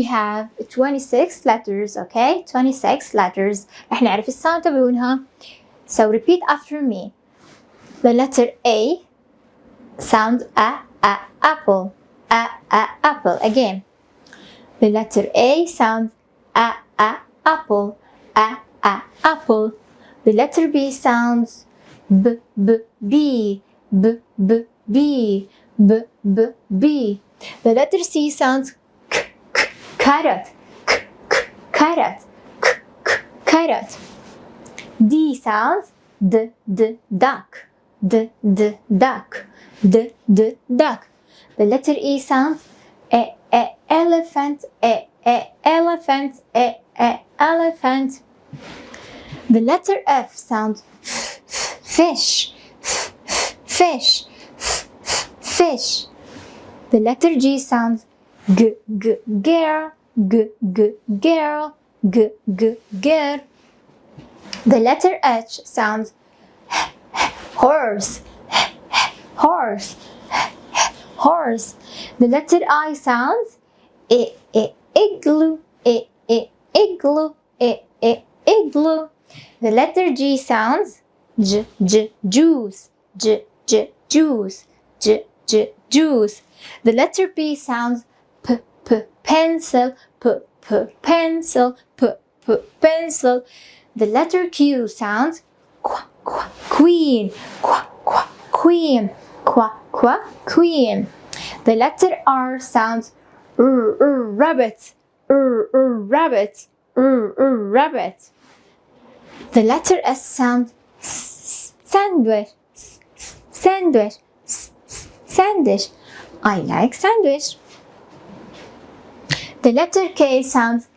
We have 26 letters, okay? 26 letters. رح نعرف الساوند تبعونها. So repeat after me. The letter A sounds apple. Apple. Again. The letter A sounds apple. Apple. The letter B sounds bee. B. The letter C sounds carrot. Carrot. D sounds duck. Duck. Duck. The letter E sounds elephant. Elephant. The letter F sounds fish. Fish. The letter G sounds girl. Girl. The letter H sounds horse. The letter I sounds igloo. Igloo. The letter G sounds juice. Juice. The letter P sounds pencil. Pencil. The letter Q sounds queen. Queen. The letter R sounds rabbit. Rabbit. The letter S sounds sandwich. I like sandwich. The letter K sounds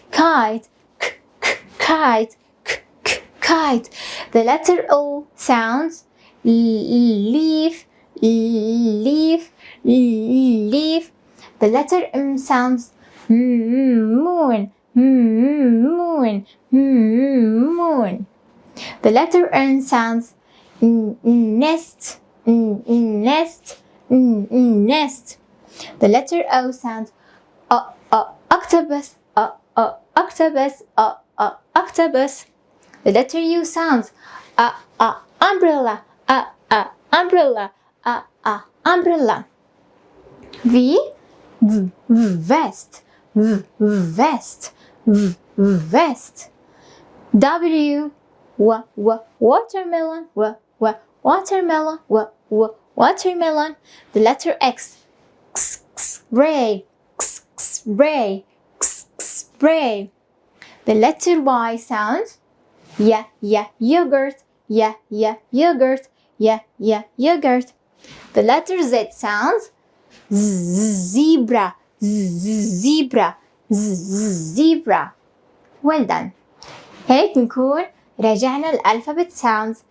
kite. The letter O sounds leaf. The letter M sounds moon. The letter N sounds nest. The letter O sounds octopus. Octopus. The letter U sounds umbrella. Umbrella. V vest. W watermelon. Watermelon. The letter X ray. The letter Y sounds yogurt. Yogurt. The letter Z sounds zebra. Well done. هيك نكون راجعنا الألفابت sounds.